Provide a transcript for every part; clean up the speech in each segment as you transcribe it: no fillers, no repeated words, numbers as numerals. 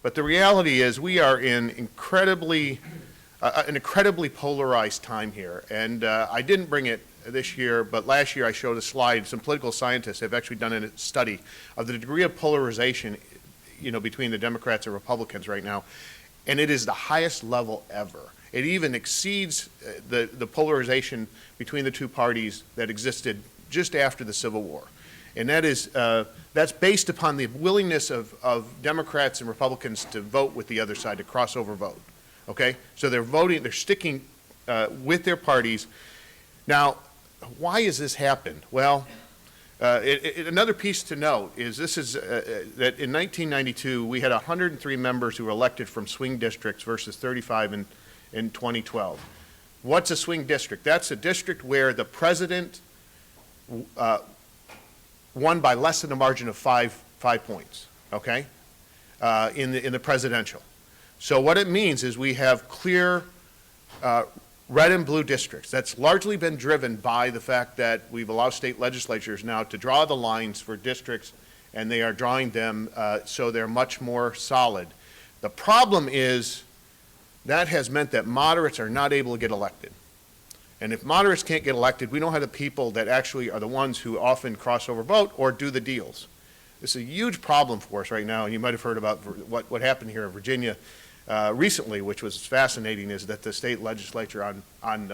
But the reality is we are in an incredibly polarized time here. And I didn't bring it this year, but last year I showed a slide. Some political scientists have actually done a study of the degree of polarization, between the Democrats and Republicans right now. And it is the highest level ever. It even exceeds the polarization between the two parties that existed just after the Civil War. And that's based upon the willingness of Democrats and Republicans to vote with the other side, to crossover vote. Okay? So they're sticking with their parties. Now, why has this happened? Well, another piece to note is that in 1992 we had 103 members who were elected from swing districts versus 35 in 2012. What's a swing district? That's a district where the president won by less than a margin of five points, okay, in the presidential. So what it means is we have clear red and blue districts. That's largely been driven by the fact that we've allowed state legislatures now to draw the lines for districts, and they are drawing them so they're much more solid. The problem is that has meant that moderates are not able to get elected. And if moderates can't get elected, we don't have the people that actually are the ones who often cross over vote or do the deals. This is a huge problem for us right now, and you might have heard about what happened here in Virginia recently, which was fascinating, is that the state legislature on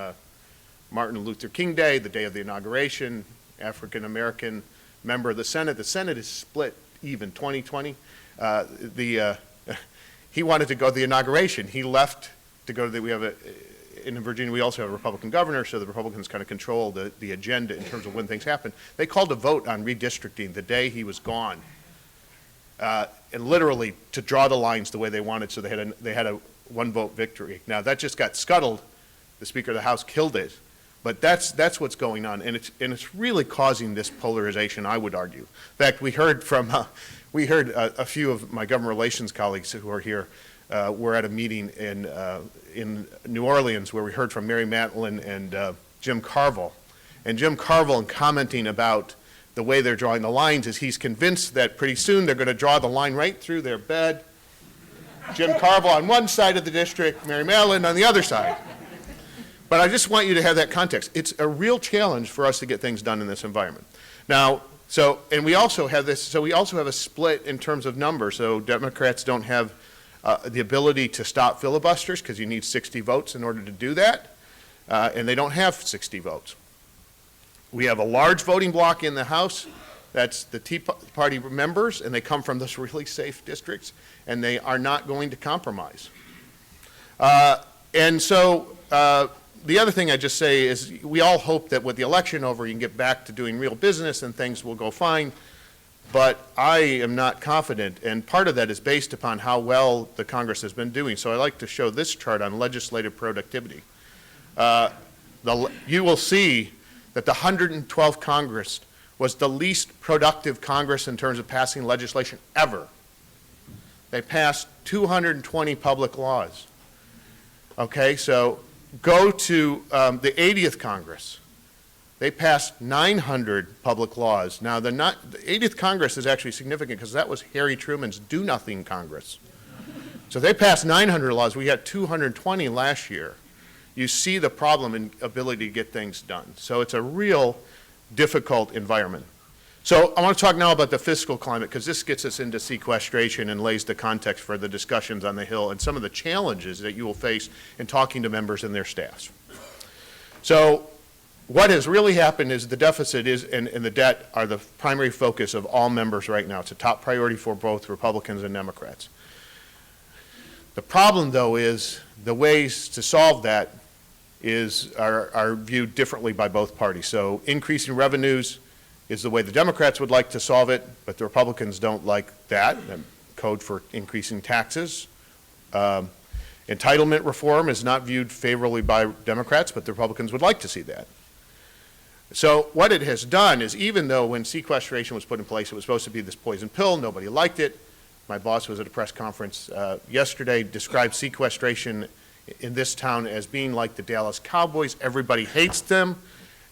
Martin Luther King Day, the day of the inauguration, African-American member of the Senate is split even, 2020. He wanted to go to the inauguration. He left to go to in Virginia we also have a Republican governor, so the Republicans kind of control the agenda in terms of when things happen. They called a vote on redistricting the day he was gone. And literally to draw the lines the way they wanted, so they had a one-vote victory. Now that just got scuttled. The Speaker of the House killed it, but that's what's going on, and it's really causing this polarization, I would argue. In fact, we heard a few of my government relations colleagues who are here. Were at a meeting in New Orleans where we heard from Mary Matlin and Jim Carville, and Jim Carville, in commenting about the way they're drawing the lines, is he's convinced that pretty soon they're going to draw the line right through their bed. Jim Carville on one side of the district, Mary Matlin on the other side. But I just want you to have that context. It's a real challenge for us to get things done in this environment. Now, and we also have a split in terms of numbers. So Democrats don't have the ability to stop filibusters because you need 60 votes in order to do that, and they don't have 60 votes. We have a large voting bloc in the House. That's the Tea Party members, and they come from those really safe districts, and they are not going to compromise. And so the other thing I just say is we all hope that with the election over, you can get back to doing real business and things will go fine. But I am not confident, and part of that is based upon how well the Congress has been doing. So I like to show this chart on legislative productivity. You will see that the 112th Congress was the least productive Congress in terms of passing legislation ever. They passed 220 public laws. Okay, so go to the 80th Congress. They passed 900 public laws. Now, the 80th Congress is actually significant because that was Harry Truman's do-nothing Congress. So they passed 900 laws. We had 220 last year. You see the problem in ability to get things done. So it's a real difficult environment. So I want to talk now about the fiscal climate because this gets us into sequestration and lays the context for the discussions on the Hill and some of the challenges that you will face in talking to members and their staffs. So what has really happened is the deficit and the debt are the primary focus of all members right now. It's a top priority for both Republicans and Democrats. The problem, though, is the ways to solve that are viewed differently by both parties. So increasing revenues is the way the Democrats would like to solve it, but the Republicans don't like that. Code for increasing taxes. Entitlement reform is not viewed favorably by Democrats, but the Republicans would like to see that. So what it has done is, even though when sequestration was put in place, it was supposed to be this poison pill, nobody liked it. My boss was at a press conference yesterday, described sequestration in this town as being like the Dallas Cowboys. Everybody hates them.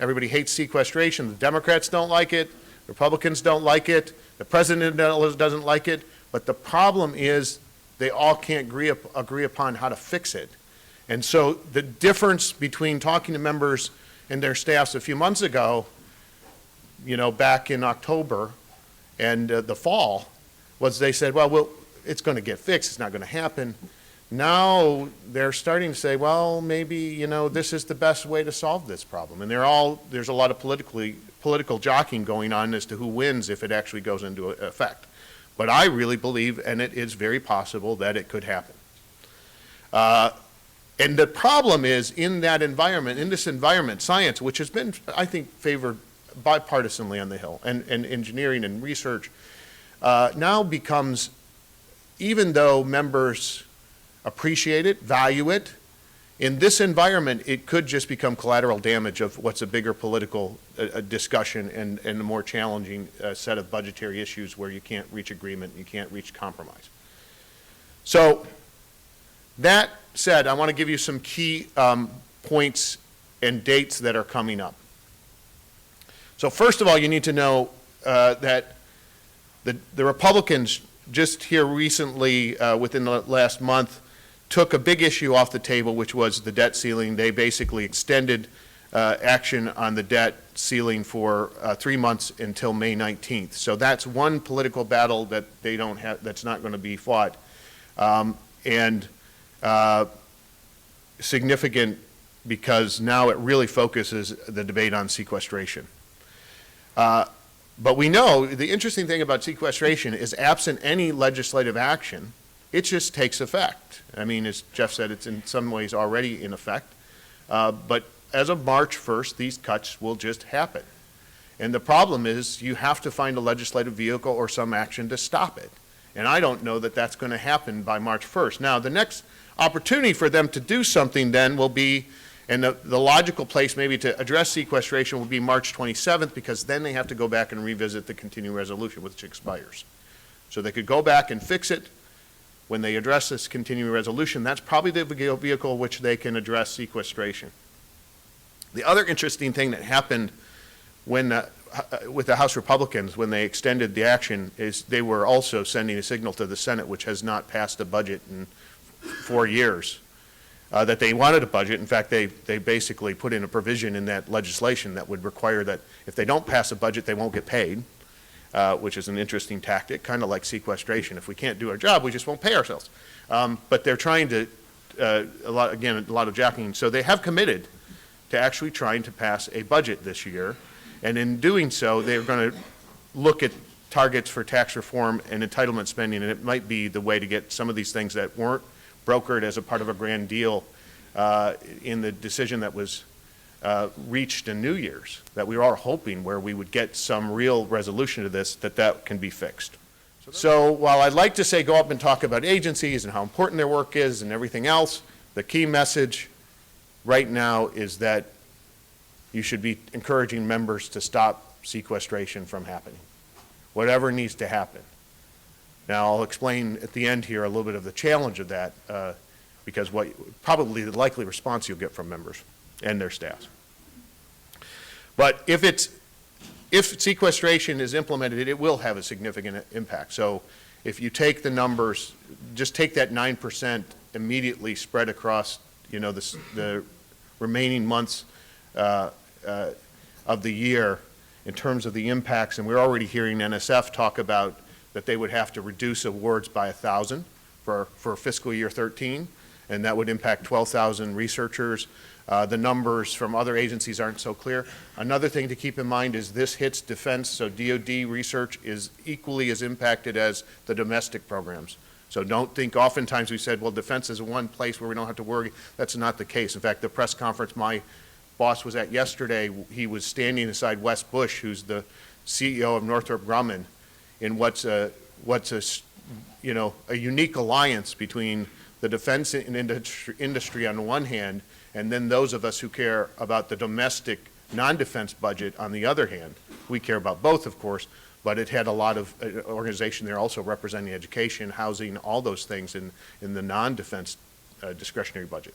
Everybody hates sequestration. The Democrats don't like it. Republicans don't like it. The president doesn't like it. But the problem is they all can't agree upon how to fix it. And so the difference between talking to members and their staffs a few months ago, back in October and the fall, was they said, well, it's going to get fixed, it's not going to happen. Now they're starting to say, well, maybe, this is the best way to solve this problem. And there's a lot of political jockeying going on as to who wins if it actually goes into effect. But I really believe, and it is very possible, that it could happen. And the problem is, in this environment, science, which has been, I think, favored bipartisanly on the Hill, and engineering and research, now becomes, even though members appreciate it, value it, in this environment, it could just become collateral damage of what's a bigger political discussion and a more challenging set of budgetary issues where you can't reach agreement, you can't reach compromise. So that said, I want to give you some key points and dates that are coming up. So first of all, you need to know that the Republicans just here recently, within the last month, took a big issue off the table, which was the debt ceiling. They basically extended action on the debt ceiling for 3 months until May 19th. So that's one political battle that they don't have, that's not going to be fought. And significant because now it really focuses the debate on sequestration. But we know the interesting thing about sequestration is, absent any legislative action, it just takes effect. I mean, as Jeff said, it's in some ways already in effect. But as of March 1st, these cuts will just happen. And the problem is you have to find a legislative vehicle or some action to stop it. And I don't know that that's going to happen by March 1st. Now, the next opportunity for them to do something then will be, and the logical place maybe to address sequestration will be March 27th, because then they have to go back and revisit the continuing resolution, which expires. So they could go back and fix it when they address this continuing resolution. That's probably the vehicle which they can address sequestration. The other interesting thing that happened when with the House Republicans when they extended the action is they were also sending a signal to the Senate, which has not passed a budget in 4 years, that they wanted a budget. In fact, they basically put in a provision in that legislation that would require that if they don't pass a budget, they won't get paid, which is an interesting tactic, kind of like sequestration. If we can't do our job, we just won't pay ourselves. But they're trying to, a lot of jockeying. So they have committed to actually trying to pass a budget this year. And in doing so, they're going to look at targets for tax reform and entitlement spending, and it might be the way to get some of these things that weren't brokered as a part of a grand deal in the decision that was reached in New Year's, that we were all hoping where we would get some real resolution to this, that can be fixed. So while I'd like to say go up and talk about agencies and how important their work is and everything else, the key message right now is that you should be encouraging members to stop sequestration from happening, whatever needs to happen. Now, I'll explain at the end here a little bit of the challenge of that, because probably the likely response you'll get from members and their staffs. But if sequestration is implemented, it will have a significant impact. So if you take the numbers, just take that 9% immediately spread across, the remaining months of the year in terms of the impacts, and we're already hearing NSF talk about that they would have to reduce awards by 1,000 for fiscal year 13, and that would impact 12,000 researchers. The numbers from other agencies aren't so clear. Another thing to keep in mind is this hits defense, so DoD research is equally as impacted as the domestic programs. So don't think, oftentimes we said, well, defense is one place where we don't have to worry. That's not the case. In fact, the press conference my boss was at yesterday, he was standing beside Wes Bush, who's the CEO of Northrop Grumman, in what's a unique alliance between the defense industry on the one hand, and then those of us who care about the domestic non-defense budget on the other hand. We care about both, of course, but it had a lot of organization there also representing education, housing, all those things in the non-defense discretionary budget.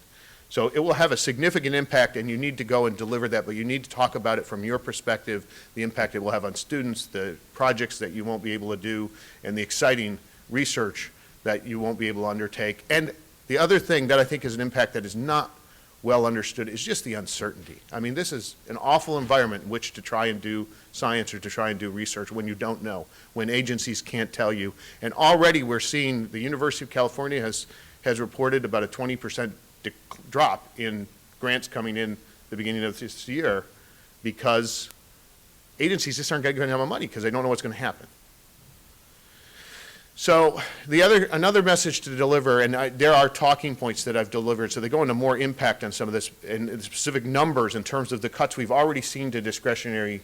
So it will have a significant impact, and you need to go and deliver that, but you need to talk about it from your perspective, the impact it will have on students, the projects that you won't be able to do, and the exciting research that you won't be able to undertake. And the other thing that I think is an impact that is not well understood is just the uncertainty. I mean, this is an awful environment in which to try and do science or to try and do research when you don't know, when agencies can't tell you. And already we're seeing the University of California has reported about a 20% drop in grants coming in the beginning of this year because agencies just aren't going to have money because they don't know what's going to happen. So another message to deliver, and there are talking points that I've delivered, so they go into more impact on some of this and specific numbers in terms of the cuts we've already seen to discretionary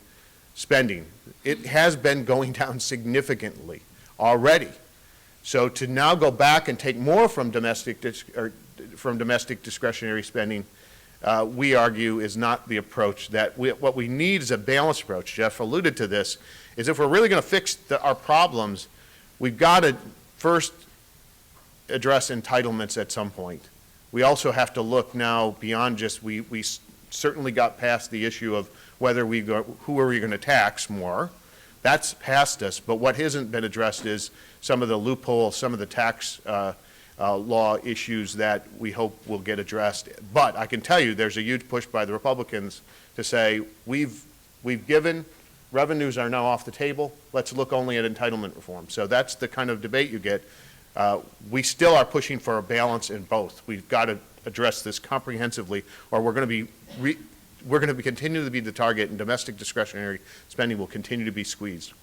spending. It has been going down significantly already. So to now go back and take more from domestic discretionary spending, we argue is not the approach. What we need is a balanced approach. Jeff alluded to this, is if we're really going to fix our problems, we've got to first address entitlements at some point. We also have to look now beyond just, we certainly got past the issue of whether who are we going to tax more. That's past us, but what hasn't been addressed is some of the loopholes, some of the tax law issues that we hope will get addressed. But I can tell you there's a huge push by the Republicans to say we've given, revenues are now off the table, let's look only at entitlement reform. So that's the kind of debate you get. We still are pushing for a balance in both. We've got to address this comprehensively, or we're going to be continue to be the target, and domestic discretionary spending will continue to be squeezed.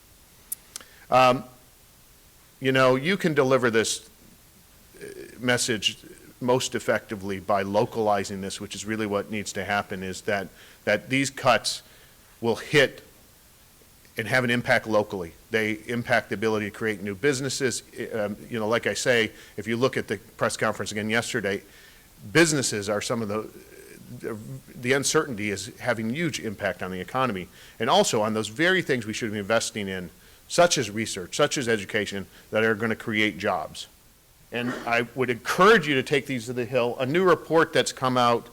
You know, you can deliver this message most effectively by localizing this, which is really what needs to happen, is that these cuts will hit and have an impact locally. They impact the ability to create new businesses. You know, like I say, if you look at the press conference again yesterday, businesses are some of the uncertainty is having huge impact on the economy, and also on those very things we should be investing in, such as research, such as education, that are going to create jobs. And I would encourage you to take these to the Hill. A new report that's come out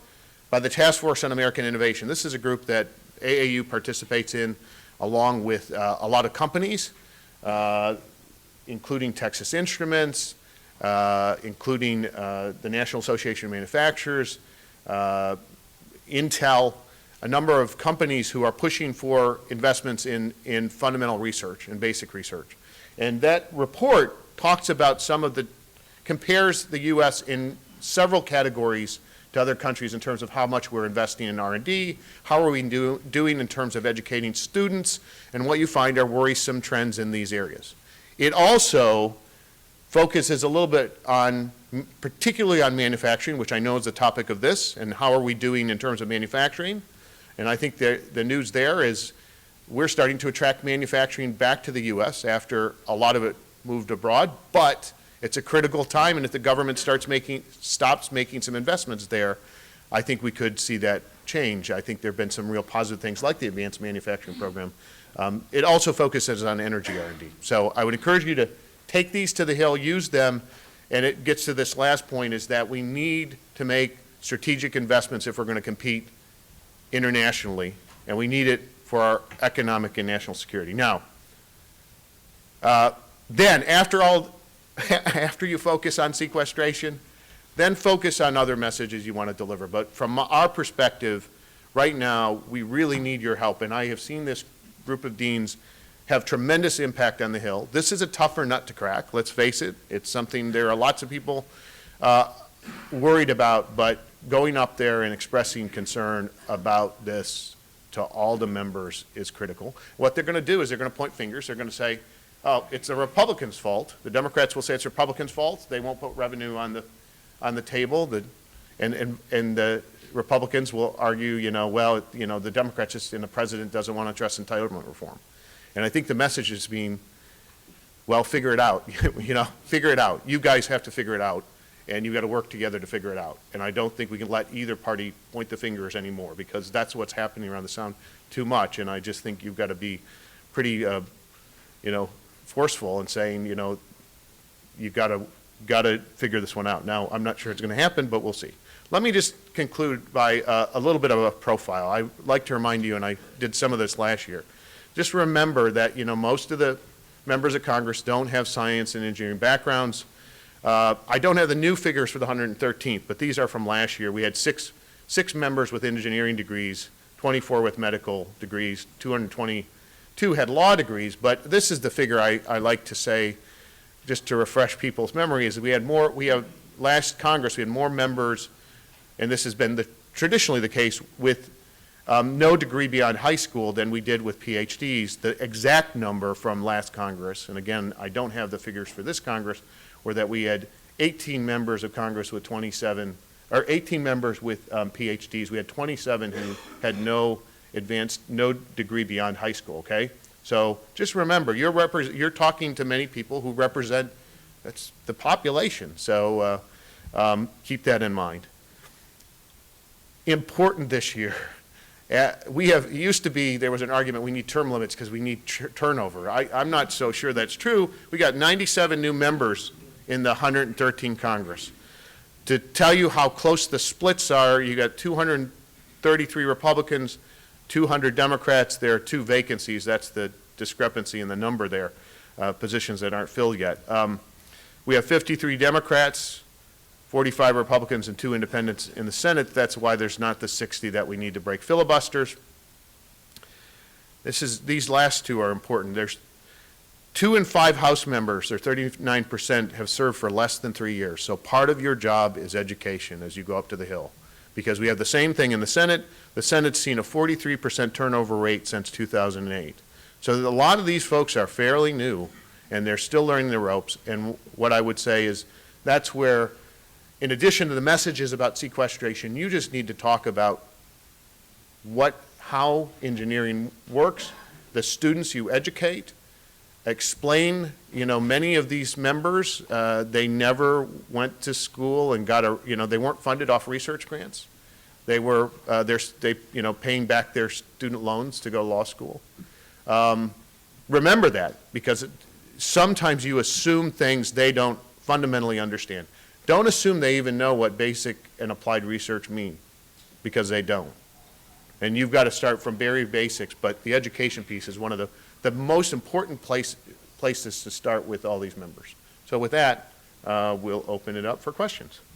by the Task Force on American Innovation. This is a group that AAU participates in, along with a lot of companies, including Texas Instruments, including the National Association of Manufacturers, Intel, a number of companies who are pushing for investments in fundamental research and basic research. And that report talks about compares the U.S. in several categories to other countries in terms of how much we're investing in R&D, how are we doing in terms of educating students, and what you find are worrisome trends in these areas. It also focuses a little bit on, particularly on manufacturing, which I know is the topic of this, and how are we doing in terms of manufacturing. And I think the news there is we're starting to attract manufacturing back to the U.S. after a lot of it moved abroad, but it's a critical time, and if the government stops making some investments there, I think we could see that change. I think there have been some real positive things like the Advanced Manufacturing Program. It also focuses on energy R&D. So I would encourage you to take these to the Hill, use them, and it gets to this last point, is that we need to make strategic investments if we're going to compete internationally, and we need it for our economic and national security. Now, then after you focus on sequestration, then focus on other messages you want to deliver. But from our perspective, right now, we really need your help. And I have seen this group of deans have tremendous impact on the Hill. This is a tougher nut to crack, let's face it. It's something there are lots of people worried about, but going up there and expressing concern about this to all the members is critical. What they're going to do is they're going to point fingers. They're going to say, oh, it's the Republicans' fault. The Democrats will say it's Republicans' fault. They won't put revenue on the table. And the Republicans will argue, the Democrats and the president doesn't want to address entitlement reform. And I think the message is being, well, figure it out. Figure it out. You guys have to figure it out, and you've got to work together to figure it out. And I don't think we can let either party point the fingers anymore, because that's what's happening around the Sound too much. And I just think you've got to be pretty, forceful in saying, you've got to figure this one out. Now, I'm not sure it's going to happen, but we'll see. Let me just conclude by a little bit of a profile. I like to remind you, and I did some of this last year, just remember that, most of the members of Congress don't have science and engineering backgrounds. I don't have the new figures for the 113th, but these are from last year. We had six members with engineering degrees, 24 with medical degrees, 222 had law degrees, but this is the figure I like to say, just to refresh people's memory, is that last Congress, we had more members, and this has been traditionally the case, with no degree beyond high school than we did with PhDs. The exact number from last Congress, and again, I don't have the figures for this Congress, were that we had 18 members of Congress with 18 members with PhDs. We had 27 who had no degree beyond high school, okay? So just remember, you're talking to many people who represent, that's the population, so keep that in mind. Important this year. It used to be, there was an argument, we need term limits because we need turnover. I'm not so sure that's true. We got 97 new members in the 113 Congress. To tell you how close the splits are, you got 233 Republicans, 200 Democrats. There are 2 vacancies. That's the discrepancy in the number there, positions that aren't filled yet. We have 53 Democrats, 45 Republicans, and 2 independents in the Senate. That's why there's not the 60 that we need to break filibusters. These last 2 are important. There's 2 in 5 House members, or 39%, have served for less than 3 years. So part of your job is education as you go up to the Hill. Because we have the same thing in the Senate. The Senate's seen a 43% turnover rate since 2008. So a lot of these folks are fairly new, and they're still learning the ropes. And what I would say is that's where, in addition to the messages about sequestration, you just need to talk about how engineering works, the students you educate, explain, many of these members, they never went to school and they weren't funded off research grants. They were, paying back their student loans to go to law school. Remember that, because sometimes you assume things they don't fundamentally understand. Don't assume they even know what basic and applied research mean, because they don't. And you've got to start from very basics, but the education piece is one of the most important places to start with all these members. So with that, we'll open it up for questions.